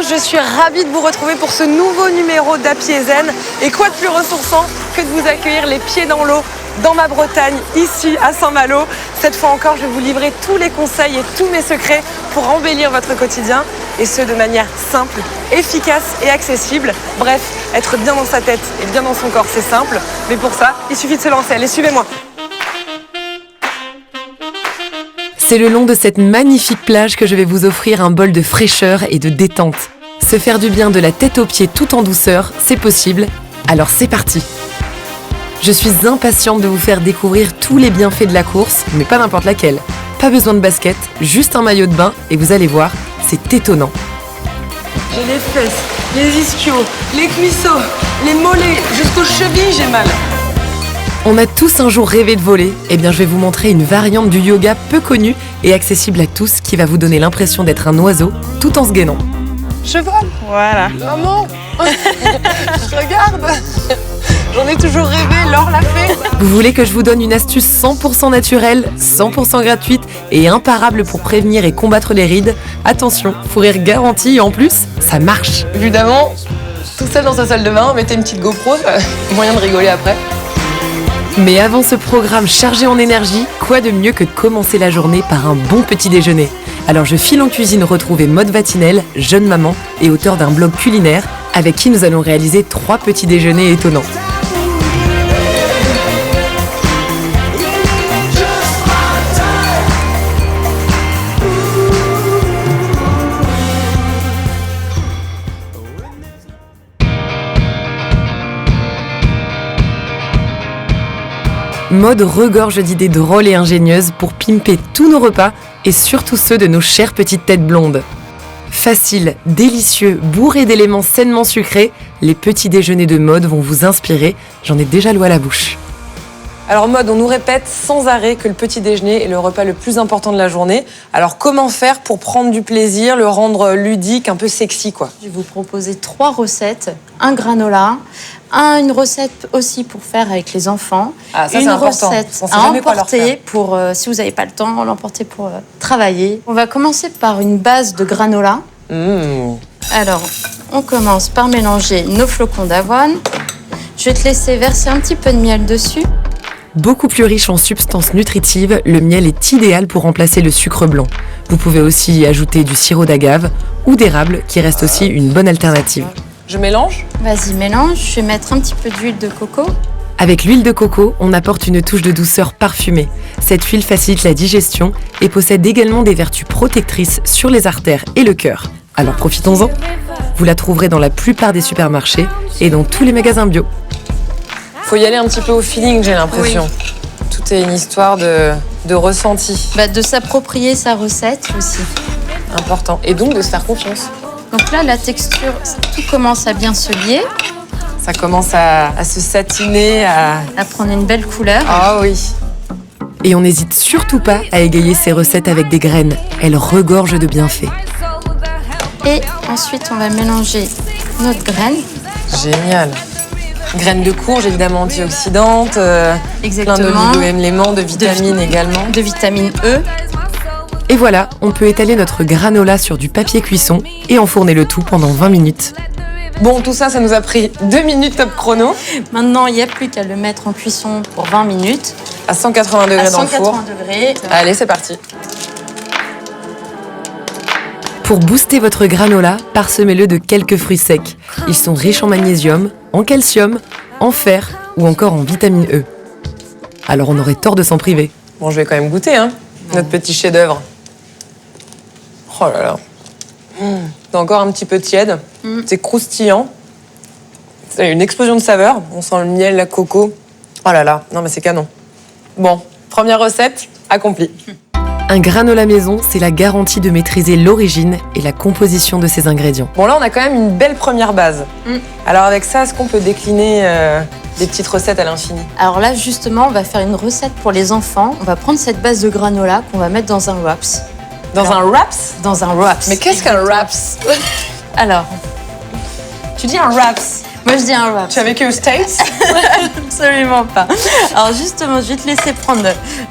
je suis ravie de vous retrouver pour ce nouveau numéro d'Happy & Zen. Et quoi de plus ressourçant que de vous accueillir les pieds dans l'eau, dans ma Bretagne, ici à Saint-Malo. Cette fois encore, je vais vous livrer tous les conseils et tous mes secrets pour embellir votre quotidien. Et ce, de manière simple, efficace et accessible. Bref, être bien dans sa tête et bien dans son corps, c'est simple. Mais pour ça, il suffit de se lancer. Allez, suivez-moi. C'est le long de cette magnifique plage que je vais vous offrir un bol de fraîcheur et de détente. Se faire du bien de la tête aux pieds tout en douceur, c'est possible. Alors c'est parti! Je suis impatiente de vous faire découvrir tous les bienfaits de la course, mais pas n'importe laquelle. Pas besoin de basket, juste un maillot de bain et vous allez voir, c'est étonnant. J'ai les fesses, les ischios, les cuisseaux, les mollets, jusqu'aux chevilles, j'ai mal. On a tous un jour rêvé de voler, eh bien je vais vous montrer une variante du yoga peu connue et accessible à tous qui va vous donner l'impression d'être un oiseau tout en se gainant. Je vole. Voilà. Maman, regarde. J'en ai toujours rêvé, Laure l'a fait. Vous voulez que je vous donne une astuce 100% naturelle, 100% gratuite et imparable pour prévenir et combattre les rides? Attention, fou rire garanti et en plus, ça marche. Évidemment, tout seul dans sa salle de bain, mettez une petite GoPro, moyen de rigoler après. Mais avant ce programme chargé en énergie, quoi de mieux que de commencer la journée par un bon petit déjeuner? Alors je file en cuisine retrouver Maud Vatinel, jeune maman et auteure d'un blog culinaire, avec qui nous allons réaliser 3 petits déjeuners étonnants. Maud regorge d'idées drôles et ingénieuses pour pimper tous nos repas et surtout ceux de nos chères petites têtes blondes. Facile, délicieux, bourré d'éléments sainement sucrés, les petits déjeuners de Maud vont vous inspirer, j'en ai déjà l'eau à la bouche. Alors Maud, on nous répète sans arrêt que le petit déjeuner est le repas le plus important de la journée. Alors comment faire pour prendre du plaisir, le rendre ludique, un peu sexy quoi? Je vais vous proposer 3 recettes, un granola, une recette aussi pour faire avec les enfants, Ah, ça, une c'est important. recette On sait à jamais quoi leur emporter faire. pour, si vous n'avez pas le temps, l'emporter pour travailler. On va commencer par une base de granola. Alors, on commence par mélanger nos flocons d'avoine. Je vais te laisser verser un petit peu de miel dessus. Beaucoup plus riche en substances nutritives, le miel est idéal pour remplacer le sucre blanc. Vous pouvez aussi y ajouter du sirop d'agave ou d'érable qui reste aussi une bonne alternative. Je mélange? Vas-y, mélange. Je vais mettre un petit peu d'huile de coco. Avec l'huile de coco, on apporte une touche de douceur parfumée. Cette huile facilite la digestion et possède également des vertus protectrices sur les artères et le cœur. Alors profitons-en. Vous la trouverez dans la plupart des supermarchés et dans tous les magasins bio. Faut y aller un petit peu au feeling, j'ai l'impression. Tout est une histoire de ressenti. De s'approprier sa recette aussi. Important. Et donc de se faire confiance. Donc là, la texture, tout commence à bien se lier, Ça commence à se satiner, à prendre une belle couleur. Ah oui. Et on n'hésite surtout pas à égayer ces recettes avec des graines. Elles regorgent de bienfaits. Et ensuite, on va mélanger notre graine. Génial. Graines de courge, évidemment antioxydantes, Exactement. plein d'oligo-éléments, de vitamines également. De vitamine E. Et voilà, on peut étaler notre granola sur du papier cuisson et enfourner le tout pendant 20 minutes. Bon, tout ça, ça nous a pris 2 minutes top chrono, Maintenant, il n'y a plus qu'à le mettre en cuisson pour 20 minutes. à 180 degrés À dans le four. 180 degrés. Allez, c'est parti. Pour booster votre granola, parsemez-le de quelques fruits secs. Ils sont riches en magnésium, en calcium, en fer ou encore en vitamine E. Alors on aurait tort de s'en priver. Bon, je vais quand même goûter, hein, notre petit chef-d'œuvre. Oh là là. C'est encore un petit peu tiède. C'est croustillant. C'est une explosion de saveurs. On sent le miel, la coco. Oh là là. Non, mais c'est canon. Bon, première recette accomplie. Un granola maison, c'est la garantie de maîtriser l'origine et la composition de ses ingrédients. Bon, là, on a quand même une belle première base. Alors, avec ça, est-ce qu'on peut décliner des petites recettes à l'infini? Alors là, justement, on va faire une recette pour les enfants. On va prendre cette base de granola qu'on va mettre dans un wraps. Dans un wraps? Dans un wraps. Mais qu'est-ce qu'un wraps? Alors, Tu dis un wraps? Moi, je dis un wrap. Tu as vécu aux States? Absolument pas. Alors justement, je vais te laisser prendre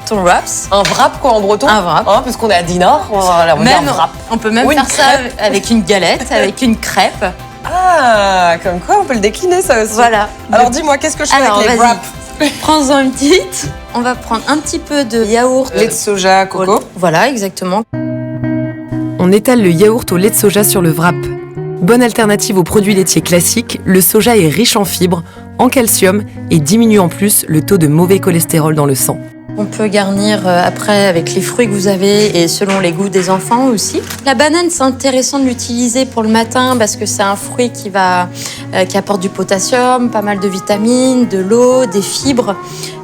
ton wraps. Un wrap quoi en breton? Un wrap. Hein, parce qu'on est à dinner. Voilà, on dit un wrap. On peut même Ou une faire ça avec une galette, avec une crêpe. Ah, comme quoi on peut le décliner ça aussi. Voilà. Alors dis-moi, qu'est-ce que je fais Alors, avec les vas-y. wraps? Prends-en une petite. On va prendre un petit peu de yaourt. Lait de soja, coco. Voilà, exactement. On étale le yaourt au lait de soja sur le wrap. Bonne alternative aux produits laitiers classiques, le soja est riche en fibres, en calcium et diminue en plus le taux de mauvais cholestérol dans le sang. On peut garnir après avec les fruits que vous avez et selon les goûts des enfants aussi. La banane, c'est intéressant de l'utiliser pour le matin parce que c'est un fruit qui apporte du potassium, pas mal de vitamines, de l'eau, des fibres.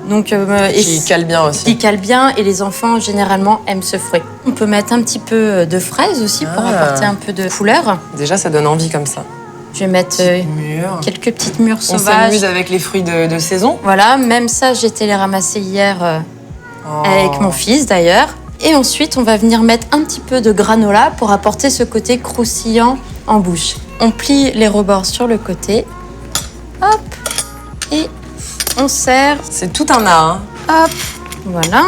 Donc, Qui cale bien aussi. Qui cale bien et les enfants généralement aiment ce fruit. On peut mettre un petit peu de fraises aussi pour apporter un peu de couleur. Déjà, ça donne envie comme ça. Je vais mettre quelques petites mûres On sauvages. s'amuse avec les fruits de saison. Voilà, même ça, j'ai été les ramasser hier avec mon fils d'ailleurs. Et ensuite, on va venir mettre un petit peu de granola pour apporter ce côté croustillant en bouche. On plie les rebords sur le côté. Hop. Et on serre. C'est tout un art. Hein. Hop. Voilà.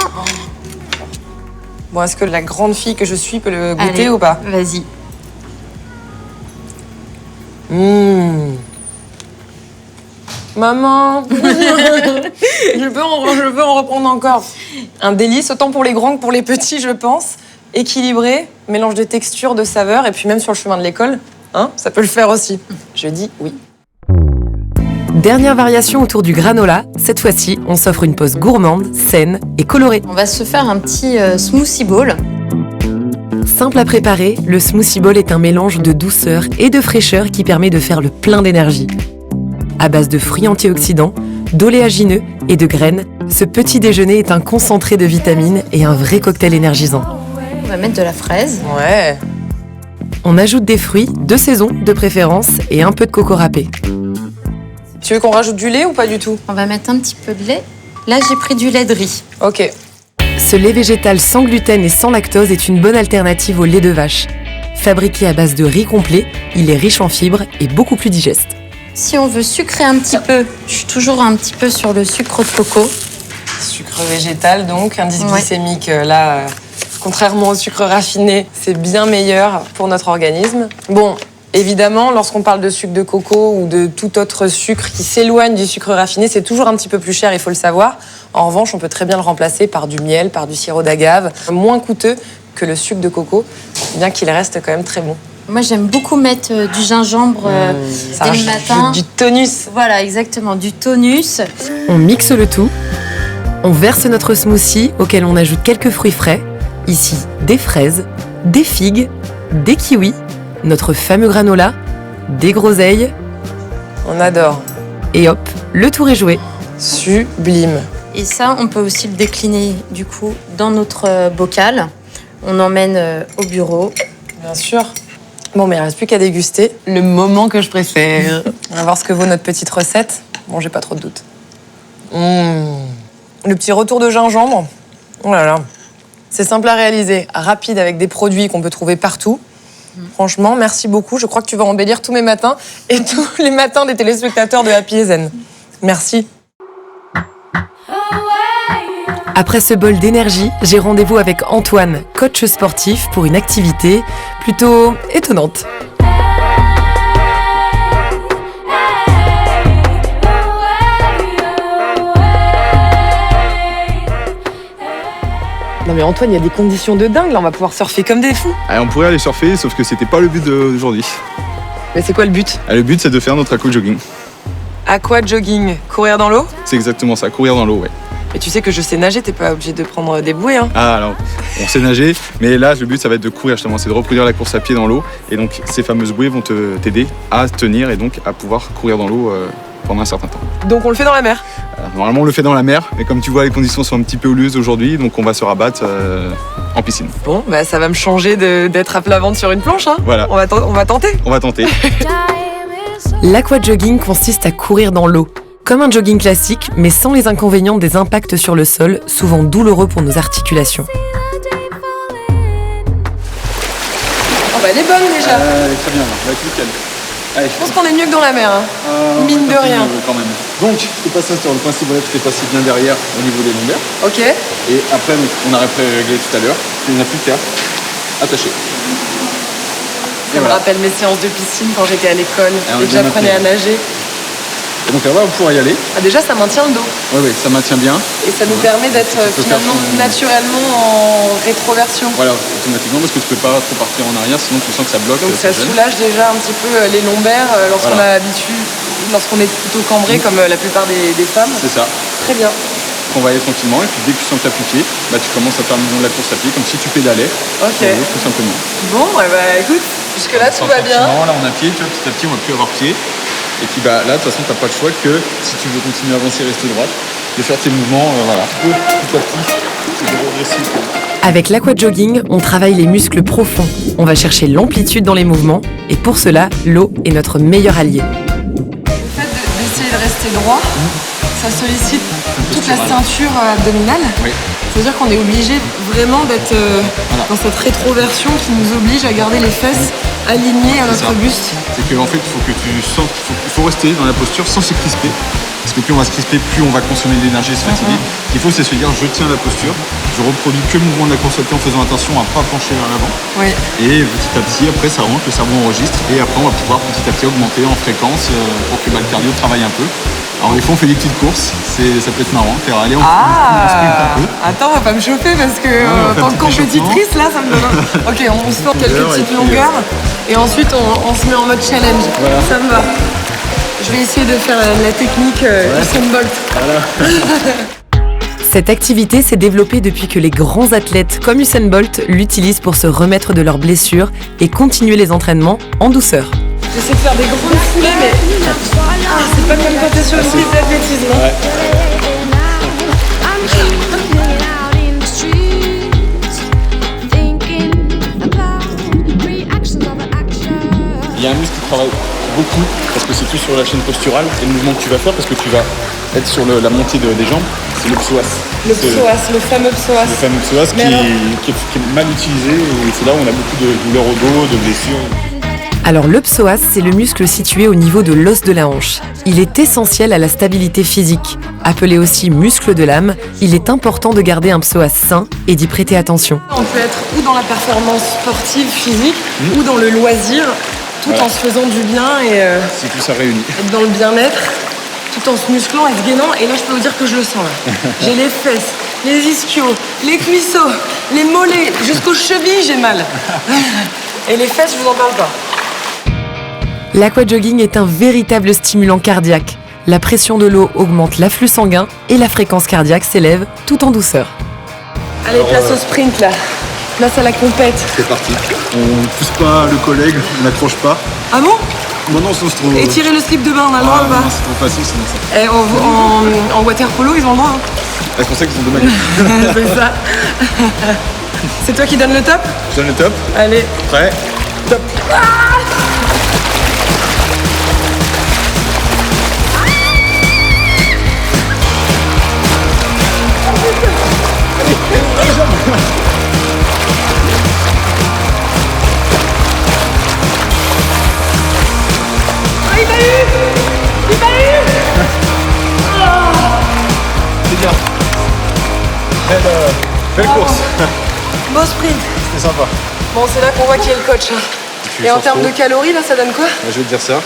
Bon, est-ce que la grande fille que je suis peut le goûter Allez, ou pas? Vas-y. Maman, je veux en reprendre encore. Un délice, autant pour les grands que pour les petits, je pense. Équilibré, mélange de textures, de saveurs, et puis même sur le chemin de l'école, hein, ça peut le faire aussi. Je dis oui. Dernière variation autour du granola, cette fois-ci, on s'offre une pause gourmande, saine et colorée. On va se faire un petit smoothie bowl. Simple à préparer, le smoothie bowl est un mélange de douceur et de fraîcheur qui permet de faire le plein d'énergie. À base de fruits antioxydants, d'oléagineux et de graines, ce petit déjeuner est un concentré de vitamines et un vrai cocktail énergisant. On va mettre de la fraise. Ouais. On ajoute des fruits, de saison de préférence, et un peu de coco râpé. Tu veux qu'on rajoute du lait ou pas du tout? On va mettre un petit peu de lait. Là, j'ai pris du lait de riz. Ok. Ce lait végétal sans gluten et sans lactose est une bonne alternative au lait de vache. Fabriqué à base de riz complet, il est riche en fibres et beaucoup plus digeste. Si on veut sucrer un petit peu, je suis toujours un petit peu sur le sucre de coco. Sucre végétal, donc, indice Ouais. glycémique, là, contrairement au sucre raffiné, c'est bien meilleur pour notre organisme. Bon, évidemment, lorsqu'on parle de sucre de coco ou de tout autre sucre qui s'éloigne du sucre raffiné, c'est toujours un petit peu plus cher, il faut le savoir. En revanche, on peut très bien le remplacer par du miel, par du sirop d'agave, moins coûteux que le sucre de coco, bien qu'il reste quand même très bon. Moi, j'aime beaucoup mettre du gingembre Ça dès le rajoute matin. du tonus. Voilà, exactement, du tonus. On mixe le tout, on verse notre smoothie auquel on ajoute quelques fruits frais, ici des fraises, des figues, des kiwis, notre fameux granola, des groseilles, On adore. et hop, le tour est joué. Sublime. Et ça, on peut aussi le décliner, du coup, dans notre bocal. On emmène au bureau. Bien sûr. Bon, mais il ne reste plus qu'à déguster. Le moment que je préfère. On va voir ce que vaut notre petite recette. Bon, j'ai pas trop de doutes. Le petit retour de gingembre. Oh là là. C'est simple à réaliser, rapide avec des produits qu'on peut trouver partout. Franchement, merci beaucoup. Je crois que tu vas embellir tous mes matins et tous les matins des téléspectateurs de Happy & Zen. Merci. Après ce bol d'énergie, j'ai rendez-vous avec Antoine, coach sportif, pour une activité plutôt étonnante. Non mais Antoine, il y a des conditions de dingue là, on va pouvoir surfer comme des fous. On pourrait aller surfer, sauf que c'était pas le but d'aujourd'hui. Mais c'est quoi le but? Le but, c'est de faire notre aqua-jogging. Aqua jogging, courir dans l'eau? C'est exactement ça, courir dans l'eau, ouais. Mais tu sais que je sais nager, t'es pas obligé de prendre des bouées, hein. Ah, alors, on sait nager, mais là, le but, ça va être de courir justement, c'est de reproduire la course à pied dans l'eau. Et donc, ces fameuses bouées vont t'aider à tenir et donc à pouvoir courir dans l'eau pendant un certain temps. Donc on le fait dans la mer. Normalement, on le fait dans la mer, mais comme tu vois, les conditions sont un petit peu houleuses aujourd'hui, donc on va se rabattre en piscine. Bon, bah ça va me changer d'être à plat ventre sur une planche, hein. Voilà. On va tenter. On va tenter. L'aquajogging consiste à courir dans l'eau, comme un jogging classique, mais sans les inconvénients des impacts sur le sol, souvent douloureux pour nos articulations. Oh bah elle est bonne déjà. Très bien, va être nickel. Allez, Je pense qu'on est mieux que dans la mer, hein. Mine de rien. Quand même. Donc, je te passe ça sur le principe, voilà, tu t'es passé bien derrière au niveau des lombaires. Ok. Et après, on aurait réglé tout à l'heure. Tu n'as plus qu'à attacher. Ça me rappelle mes séances de piscine quand j'étais à l'école et que j'apprenais à nager. Et donc là, on va pouvoir y aller. Ah, déjà, ça maintient le dos. Oui, ça maintient bien. Et ça nous permet d'être finalement naturellement en rétroversion. Voilà, automatiquement, parce que tu peux pas trop partir en arrière, sinon tu sens que ça bloque. Donc ça soulage déjà un petit peu les lombaires lorsqu'on est plutôt cambré comme la plupart des femmes. C'est ça. Très bien. On va y aller tranquillement et puis dès que tu sens que tu as plus pied, tu commences à faire le mouvement de la course à pied comme si tu pédalais. Ok. Tout simplement. Bon, écoute, jusque-là tout va bien. Là on a pied, tu vois, petit à petit on va plus avoir pied. Et puis là de toute façon tu n'as pas le choix que si tu veux continuer à avancer, rester droite, de faire tes mouvements, voilà, petit à petit, c'est progressif. Avec l'aquajogging, on travaille les muscles profonds. On va chercher l'amplitude dans les mouvements et pour cela, l'eau est notre meilleur allié. Le fait d'essayer de rester droit, ça sollicite toute la ceinture abdominale. Oui. C'est-à-dire qu'on est obligé vraiment d'être dans cette rétroversion qui nous oblige à garder les fesses alignées à notre buste. C'est qu'en fait, il faut que tu sentes, il faut rester dans la posture sans se crisper. Parce que plus on va se crisper, plus on va consommer de l'énergie et se fatiguer. Ce qu'il faut, c'est se dire, je tiens la posture, je reproduis que le mouvement de la course à pied en faisant attention à ne pas pencher vers l'avant. Oui. Et petit à petit, après, ça rentre, le cerveau enregistre. Et après, on va pouvoir petit à petit augmenter en fréquence pour que le cardio travaille un peu. Alors des fois on fait des petites courses, ça peut être marrant, faire aller on sprint un peu. Attends, on va pas me chauffer parce que en tant que compétitrice là ça me donne. Ok, on se fait quelques petites longueurs et ensuite on se met en mode challenge. Voilà. Ça me va. Je vais essayer de faire la technique Usain Bolt. Voilà. Cette activité s'est développée depuis que les grands athlètes comme Usain Bolt l'utilisent pour se remettre de leurs blessures et continuer les entraînements en douceur. J'essaie de faire des grandes foulées, mais c'est pas comme quand t'es sur une piste d'athlétisme. Ouais. Il y a un muscle qui travaille beaucoup parce que c'est plus sur la chaîne posturale et le mouvement que tu vas faire parce que tu vas être sur la montée des jambes, c'est le psoas. Le psoas, le fameux psoas. Le fameux psoas qui est mal utilisé et c'est là où on a beaucoup de douleurs au dos, de blessures. Alors le psoas, c'est le muscle situé au niveau de l'os de la hanche. Il est essentiel à la stabilité physique. Appelé aussi muscle de l'âme, il est important de garder un psoas sain et d'y prêter attention. On peut être ou dans la performance sportive physique ou dans le loisir, tout en se faisant du bien et c'est tout ça réuni. Être dans le bien-être, tout en se musclant et se gainant. Et là, je peux vous dire que je le sens là. J'ai les fesses, les ischios, les cuisseaux, les mollets, jusqu'aux chevilles, j'ai mal. Et les fesses, je vous en parle pas. L'aquajogging est un véritable stimulant cardiaque. La pression de l'eau augmente l'afflux sanguin et la fréquence cardiaque s'élève tout en douceur. Allez, place au sprint là. Place à la compète. C'est parti. On ne pousse pas le collègue, on n'accroche pas. Ah bon? Non, c'est trop. Et tirer le slip de bain, on a le droit ou pas? C'est trop facile sinon ça. En water polo, ils ont le droit. C'est pour ça qu'ils ont deux maillots. C'est ça. C'est toi qui donne le top? Je donne le top. Allez. Prêt? Top. Belle course. Beau sprint. C'était sympa. Bon, c'est là qu'on voit qui est le coach. Et en termes de calories, là, ça donne quoi? Je vais te dire ça.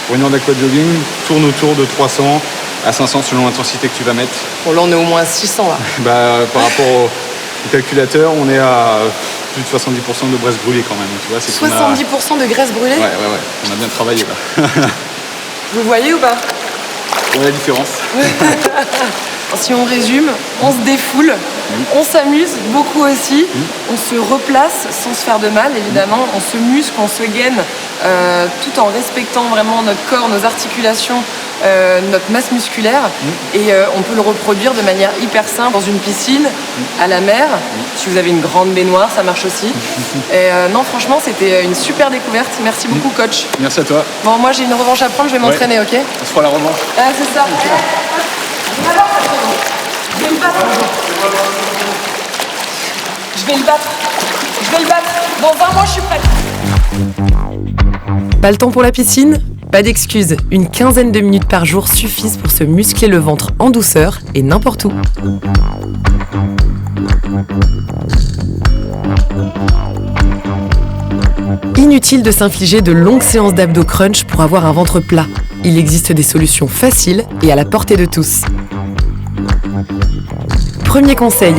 Pour une heure d'aquajogging, tourne autour de 300 à 500 selon l'intensité que tu vas mettre. Bon, là, on est au moins à 600 là. Par rapport au calculateur, on est à plus de 70% de graisse brûlée quand même. Tu vois, 70% de graisse brûlée? Ouais. On a bien travaillé là. Vous le voyez ou pas? On voit la différence. Si on résume, on se défoule, on s'amuse beaucoup aussi, on se replace sans se faire de mal évidemment, on se muscle, on se gaine tout en respectant vraiment notre corps, nos articulations, notre masse musculaire et on peut le reproduire de manière hyper simple dans une piscine, à la mer. Si vous avez une grande baignoire, ça marche aussi. Et non, franchement, c'était une super découverte. Merci beaucoup, coach. Merci à toi. Bon, moi j'ai une revanche à prendre, je vais m'entraîner, ok? On se fera la revanche. Ah, c'est ça. Je vais le battre. Je vais le battre. Dans un mois, je suis prête. Pas le temps pour la piscine ? Pas d'excuses, une quinzaine de minutes par jour suffisent pour se muscler le ventre en douceur et n'importe où. Inutile de s'infliger de longues séances d'abdos crunch pour avoir un ventre plat. Il existe des solutions faciles et à la portée de tous. Premier conseil,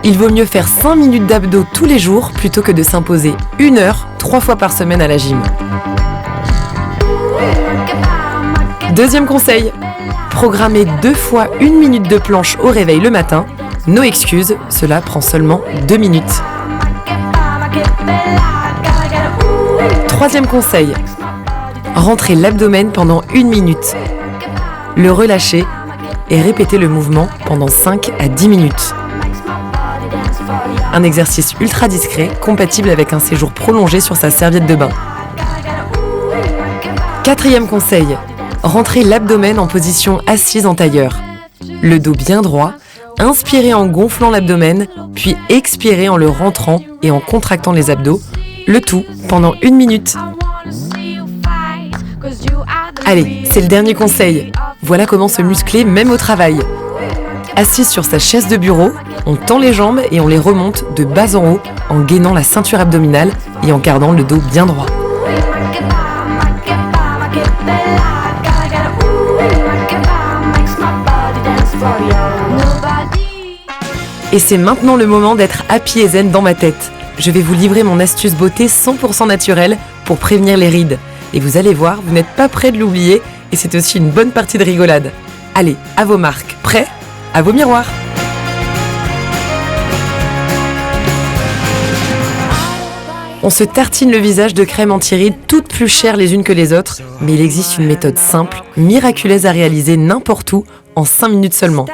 il vaut mieux faire 5 minutes d'abdos tous les jours plutôt que de s'imposer 1 heure 3 fois par semaine à la gym. Deuxième conseil, programmez 2 fois 1 minute de planche au réveil le matin. No excuses, cela prend seulement 2 minutes. Troisième conseil, rentrez l'abdomen pendant 1 minute. Le relâchez et répétez le mouvement pendant 5 à 10 minutes. Un exercice ultra discret, compatible avec un séjour prolongé sur sa serviette de bain. Quatrième conseil, rentrez l'abdomen en position assise en tailleur. Le dos bien droit, inspirez en gonflant l'abdomen, puis expirez en le rentrant et en contractant les abdos, le tout pendant 1 minute. Allez, c'est le dernier conseil. Voilà comment se muscler même au travail. Assise sur sa chaise de bureau, on tend les jambes et on les remonte de bas en haut en gainant la ceinture abdominale et en gardant le dos bien droit. Et c'est maintenant le moment d'être happy et zen dans ma tête. Je vais vous livrer mon astuce beauté 100% naturelle pour prévenir les rides. Et vous allez voir, vous n'êtes pas prêts de l'oublier et c'est aussi une bonne partie de rigolade. Allez, à vos marques. Prêts ? À vos miroirs. On se tartine le visage de crème anti-rides, toutes plus chères les unes que les autres, mais il existe une méthode simple, miraculeuse à réaliser n'importe où, en 5 minutes seulement.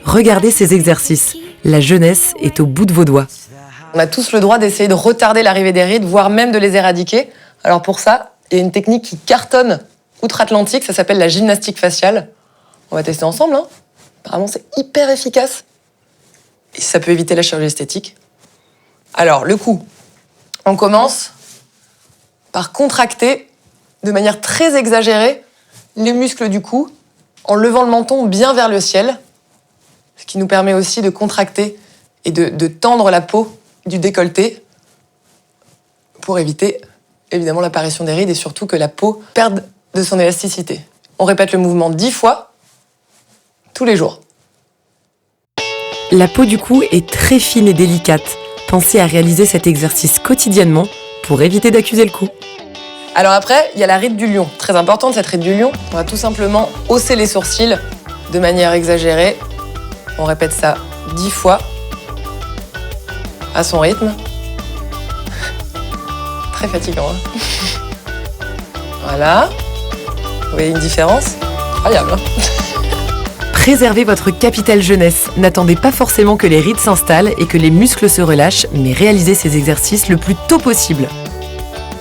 Regardez ces exercices. La jeunesse est au bout de vos doigts. On a tous le droit d'essayer de retarder l'arrivée des rides, voire même de les éradiquer. Alors pour ça, il y a une technique qui cartonne outre-Atlantique, ça s'appelle la gymnastique faciale. On va tester ensemble, hein. Apparemment, c'est hyper efficace. Et ça peut éviter la chirurgie esthétique. Alors, le coup. On commence par contracter de manière très exagérée les muscles du cou en levant le menton bien vers le ciel, ce qui nous permet aussi de contracter et de tendre la peau du décolleté pour éviter évidemment l'apparition des rides et surtout que la peau perde de son élasticité. On répète le mouvement 10 fois tous les jours. La peau du cou est très fine et délicate. Pensez à réaliser cet exercice quotidiennement pour éviter d'accuser le cou. Alors après, il y a la ride du lion. Très importante cette ride du lion. On va tout simplement hausser les sourcils de manière exagérée. On répète ça 10 fois à son rythme. Très fatigant, hein. Voilà. Vous voyez une différence ? Incroyable, hein. Préservez votre capital jeunesse. N'attendez pas forcément que les rides s'installent et que les muscles se relâchent, mais réalisez ces exercices le plus tôt possible.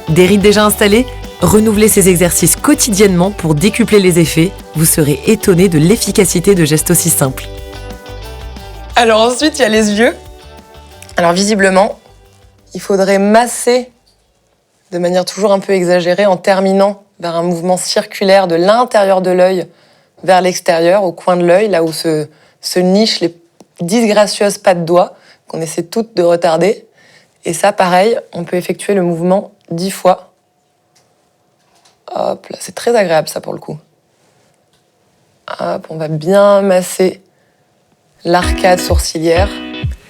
Des rides déjà installées ? Renouvelez ces exercices quotidiennement pour décupler les effets. Vous serez étonné de l'efficacité de gestes aussi simples. Alors ensuite, il y a les yeux. Alors visiblement, il faudrait masser de manière toujours un peu exagérée en terminant vers un mouvement circulaire de l'intérieur de l'œil vers l'extérieur, au coin de l'œil, là où se nichent les disgracieuses pattes doigts qu'on essaie toutes de retarder. Et ça, pareil, on peut effectuer le mouvement 10 fois. Hop, là, c'est très agréable ça pour le coup. Hop, on va bien masser l'arcade sourcilière.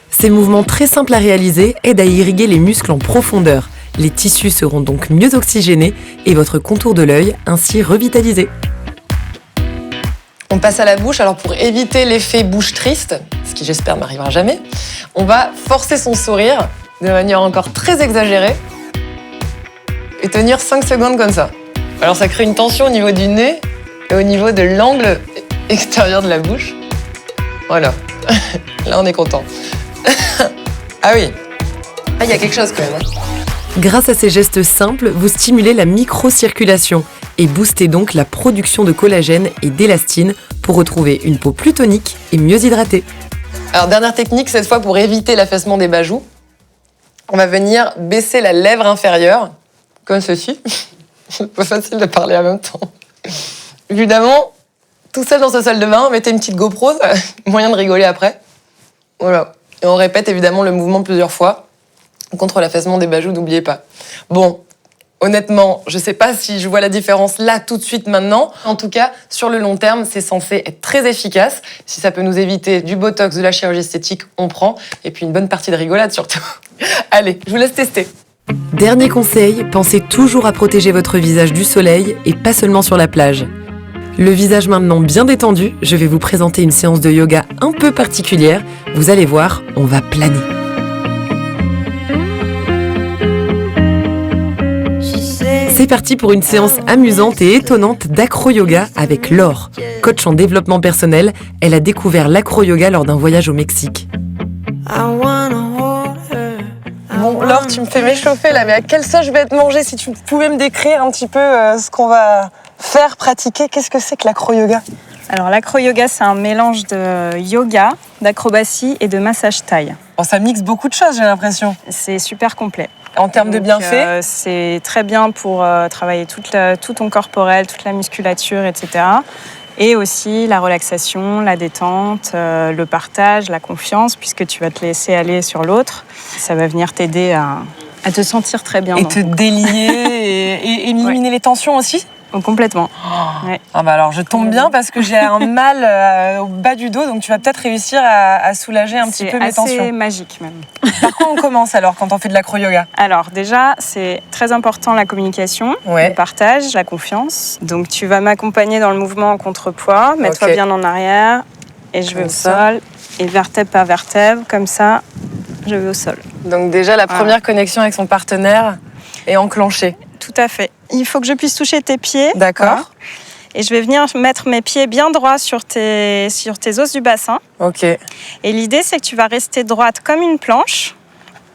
Ces mouvements très simples à réaliser aident à irriguer les muscles en profondeur. Les tissus seront donc mieux oxygénés et votre contour de l'œil ainsi revitalisé. On passe à la bouche. Alors pour éviter l'effet bouche triste, ce qui j'espère n'arrivera jamais, on va forcer son sourire de manière encore très exagérée et tenir 5 secondes comme ça. Alors ça crée une tension au niveau du nez et au niveau de l'angle extérieur de la bouche. Voilà. Là on est content. Ah oui. Ah, il y a quelque chose quand même. Grâce à ces gestes simples, vous stimulez la microcirculation et boostez donc la production de collagène et d'élastine pour retrouver une peau plus tonique et mieux hydratée. Alors dernière technique, cette fois pour éviter l'affaissement des bas-joues. On va venir baisser la lèvre inférieure, comme ceci. C'est pas facile de parler en même temps. Évidemment, tout seul dans sa salle de bain, mettez une petite GoPro, ça a moyen de rigoler après. Voilà. Et on répète évidemment le mouvement plusieurs fois. Contre l'affaissement des bajoux, n'oubliez pas. Bon, honnêtement, je sais pas si je vois la différence là tout de suite maintenant. En tout cas, sur le long terme, c'est censé être très efficace. Si ça peut nous éviter du botox, de la chirurgie esthétique, on prend. Et puis une bonne partie de rigolade surtout. Allez, je vous laisse tester. Dernier conseil, pensez toujours à protéger votre visage du soleil et pas seulement sur la plage. Le visage maintenant bien détendu, je vais vous présenter une séance de yoga un peu particulière. Vous allez voir, on va planer. C'est parti pour une séance amusante et étonnante d'acro-yoga avec Laure. Coach en développement personnel, elle a découvert l'acro-yoga lors d'un voyage au Mexique. Bon, Laure, tu me fais m'échauffer là, mais à quelle sauce je vais être mangée? Si tu pouvais me décrire un petit peu ce qu'on va faire, pratiquer, qu'est-ce que c'est que l'acro-yoga? Alors l'acro-yoga, c'est un mélange de yoga, d'acrobatie et de massage thaï. Bon, ça mixe beaucoup de choses, j'ai l'impression. C'est super complet. En termes de bienfaits, c'est très bien pour travailler tout ton corporel, toute la musculature, etc. Et aussi la relaxation, la détente, le partage, la confiance, puisque tu vas te laisser aller sur l'autre. Ça va venir t'aider à te sentir très bien. Et te délier et éliminer les tensions aussi? Oh, complètement. Ouais. Ah bah alors je tombe bien parce que j'ai un mal au bas du dos, donc tu vas peut-être réussir à soulager un petit peu mes tensions. C'est magique même. Par quoi on commence alors quand on fait de l'acro-yoga? Alors déjà, c'est très important la communication, le partage, la confiance. Donc tu vas m'accompagner dans le mouvement en contrepoids, mets-toi bien en arrière et je vais au sol. Et vertèbre par vertèbre, comme ça, je vais au sol. Donc déjà la première connexion avec son partenaire est enclenchée. Tout à fait. Il faut que je puisse toucher tes pieds. D'accord. Et je vais venir mettre mes pieds bien droits sur tes os du bassin. Ok. Et l'idée, c'est que tu vas rester droite comme une planche.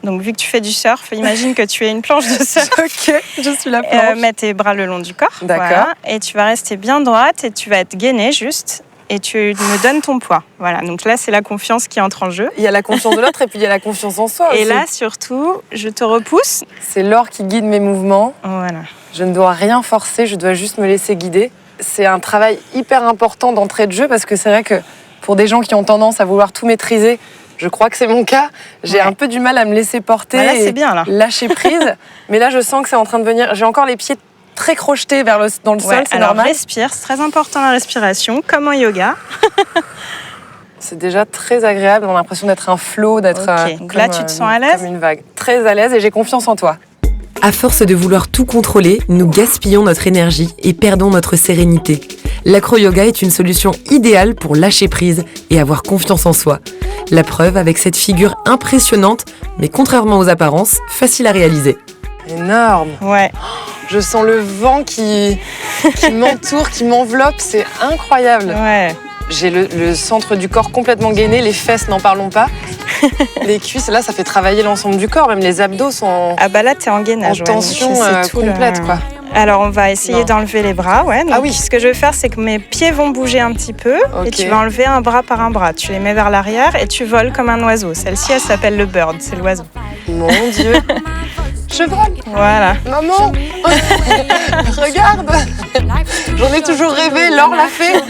Donc, vu que tu fais du surf, imagine que tu es une planche de surf. Ok, je suis la planche. Mets tes bras le long du corps. D'accord. Voilà. Et tu vas rester bien droite et tu vas être gainée juste. Et tu me donnes ton poids. Voilà, donc là, c'est la confiance qui entre en jeu. Il y a la confiance de l'autre et puis il y a la confiance en soi aussi. Et là, surtout, je te repousse. C'est Laure qui guide mes mouvements. Voilà. Je ne dois rien forcer, je dois juste me laisser guider. C'est un travail hyper important d'entrée de jeu parce que c'est vrai que pour des gens qui ont tendance à vouloir tout maîtriser, je crois que c'est mon cas, j'ai un peu du mal à me laisser porter c'est bien, là. Lâcher prise. Mais là, je sens que c'est en train de venir. J'ai encore les pieds très crochetés dans le sol, c'est normal. Respire, c'est très important la respiration, comme en yoga. C'est déjà très agréable, on a l'impression d'être un flow, d'être Donc là, tu te sens à l'aise? Comme une vague. Très à l'aise et j'ai confiance en toi. À force de vouloir tout contrôler, nous gaspillons notre énergie et perdons notre sérénité. L'acro-yoga est une solution idéale pour lâcher prise et avoir confiance en soi. La preuve avec cette figure impressionnante, mais contrairement aux apparences, facile à réaliser. Énorme. Ouais. Je sens le vent qui m'entoure, qui m'enveloppe, c'est incroyable. Ouais. J'ai le centre du corps complètement gainé, les fesses, n'en parlons pas. Les cuisses, là, ça fait travailler l'ensemble du corps, même les abdos sont ah bah là, t'es en gainage, en tension complète, quoi. Alors, on va essayer d'enlever les bras, Donc, ce que je vais faire, c'est que mes pieds vont bouger un petit peu et tu vas enlever un bras par un bras. Tu les mets vers l'arrière et tu voles comme un oiseau. Celle-ci, elle s'appelle le bird, c'est l'oiseau. Mon Dieu. Je vole. Voilà. Maman, regarde. J'en ai toujours rêvé, Laure l'a fait.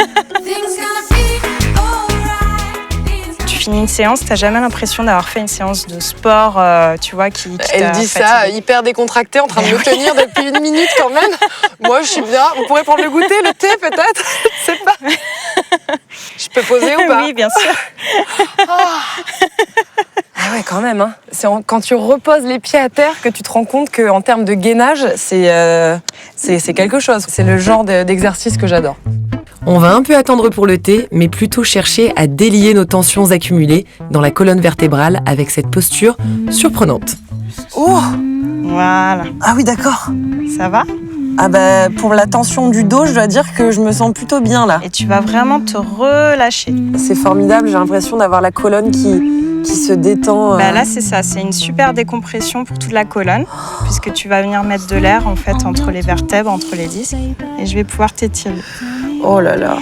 Tu finis une séance, t'as jamais l'impression d'avoir fait une séance de sport, tu vois, qui Elle dit ça, hyper décontractée, en train de me tenir depuis 1 minute quand même. Moi, je suis bien. Vous pourrez prendre le goûter, le thé peut-être? Je sais pas. Je peux poser ou pas? Oui, bien sûr. Ah ouais, quand même. Hein. C'est quand tu reposes les pieds à terre que tu te rends compte qu'en termes de gainage, c'est quelque chose. C'est le genre d'exercice que j'adore. On va un peu attendre pour le thé, mais plutôt chercher à délier nos tensions accumulées dans la colonne vertébrale avec cette posture surprenante. Oh, voilà. Ah oui, d'accord. Ça va? Ah bah, pour la tension du dos, je dois dire que je me sens plutôt bien là. Et tu vas vraiment te relâcher. C'est formidable, j'ai l'impression d'avoir la colonne qui se détend. Bah là, c'est ça, c'est une super décompression pour toute la colonne, puisque tu vas venir mettre de l'air en fait entre les vertèbres, entre les disques, et je vais pouvoir t'étirer. Oh là là.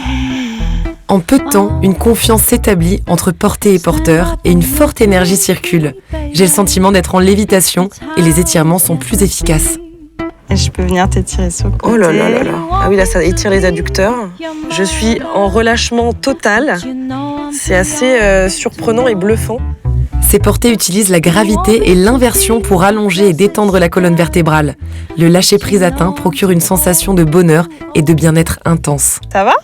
En peu de temps, une confiance s'établit entre portée et porteur et une forte énergie circule. J'ai le sentiment d'être en lévitation et les étirements sont plus efficaces. Et je peux venir t'étirer sur le côté. Oh là là là là. Ah oui, là, ça étire les adducteurs. Je suis en relâchement total. C'est assez surprenant et bluffant. Ces portées utilisent la gravité et l'inversion pour allonger et détendre la colonne vertébrale. Le lâcher-prise atteint procure une sensation de bonheur et de bien-être intense. Ça va?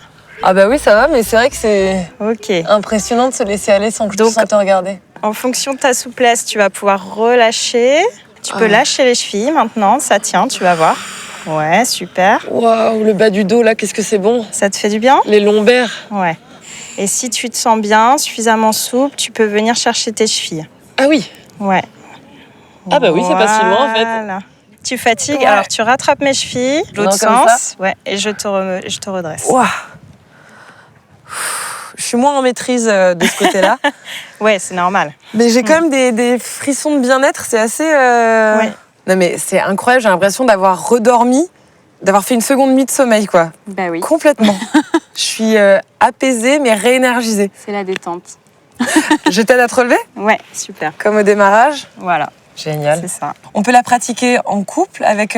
Ah bah oui, ça va, mais c'est vrai que c'est Ok. impressionnant de se laisser aller sans que je Donc, puisse te regarder. En fonction de ta souplesse, tu vas pouvoir relâcher. Tu peux lâcher les chevilles maintenant, ça tient, tu vas voir. Ouais, super. Waouh, le bas du dos, là, qu'est-ce que c'est bon. Ça te fait du bien? Les lombaires. Ouais. Et si tu te sens bien, suffisamment souple, tu peux venir chercher tes chevilles. Ah oui. Ouais. Ah bah oui, c'est pas si loin en fait. Voilà. Tu fatigues, Ouais. alors tu rattrapes mes chevilles, l'autre Non, comme sens, ouais, et je te redresse. Waouh. Je suis moins en maîtrise de ce côté-là. Ouais, c'est normal. Mais j'ai quand même des frissons de bien-être, c'est assez... Ouais. Non mais c'est incroyable, j'ai l'impression d'avoir redormi, d'avoir fait une seconde nuit de sommeil, quoi. Bah oui. Complètement. Je suis apaisée mais réénergisée. C'est la détente. Je t'aide à te relever, Ouais, super. comme au démarrage. Voilà, Génial. c'est ça. On peut la pratiquer en couple avec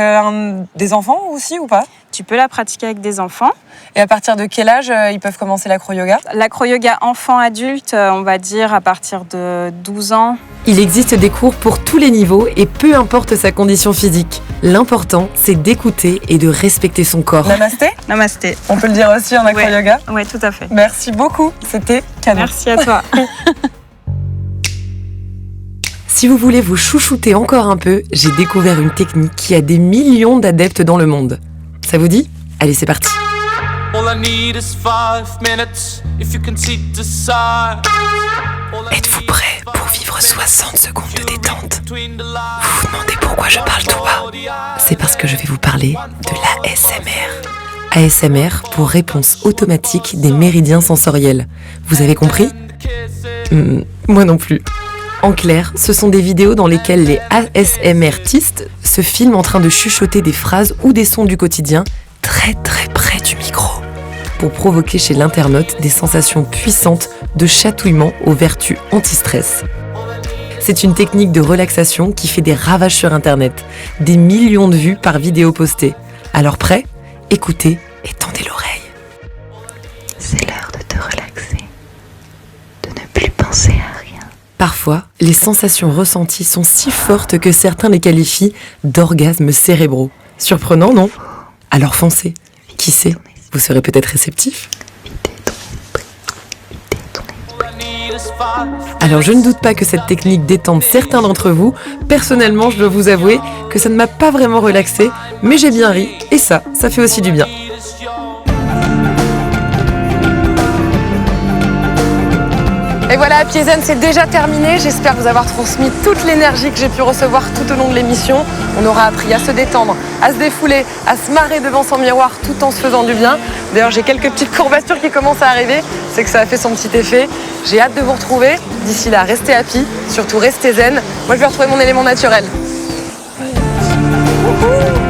des enfants aussi ou pas? Tu peux la pratiquer avec des enfants. Et à partir de quel âge ils peuvent commencer l'acro-yoga? L'acro-yoga enfant-adulte, on va dire à partir de 12 ans. Il existe des cours pour tous les niveaux et peu importe sa condition physique. L'important, c'est d'écouter et de respecter son corps. Namasté. Namasté. On peut le dire aussi en acro-yoga. Ouais, tout à fait. Merci beaucoup, c'était canon. Merci à toi. Si vous voulez vous chouchouter encore un peu, j'ai découvert une technique qui a des millions d'adeptes dans le monde. Ça vous dit? Allez, c'est parti. Êtes-vous prêts pour vivre 60 secondes de détente? Vous vous demandez pourquoi je parle tout bas? C'est parce que je vais vous parler de l'ASMR. ASMR pour réponse automatique des méridiens sensoriels. Vous avez compris? Moi non plus. En clair, ce sont des vidéos dans lesquelles les ASMRtistes se filment en train de chuchoter des phrases ou des sons du quotidien très très près du micro, pour provoquer chez l'internaute des sensations puissantes de chatouillement aux vertus anti-stress. C'est une technique de relaxation qui fait des ravages sur Internet, des millions de vues par vidéo postée. Alors prêt? Écoutez et tendez l'oreille. C'est l'heure de te relaxer, de ne plus penser à rien. Parfois, les sensations ressenties sont si fortes que certains les qualifient d'orgasmes cérébraux. Surprenant, non? Alors foncez. Qui sait? Vous serez peut-être réceptif. Alors je ne doute pas que cette technique détende certains d'entre vous. Personnellement, je dois vous avouer que ça ne m'a pas vraiment relaxé, mais j'ai bien ri, et ça fait aussi du bien. Et voilà, Happy Zen, c'est déjà terminé. J'espère vous avoir transmis toute l'énergie que j'ai pu recevoir tout au long de l'émission. On aura appris à se détendre, à se défouler, à se marrer devant son miroir tout en se faisant du bien. D'ailleurs, j'ai quelques petites courbatures qui commencent à arriver. C'est que ça a fait son petit effet. J'ai hâte de vous retrouver. D'ici là, restez happy, surtout restez zen. Moi, je vais retrouver mon élément naturel. Wouhou.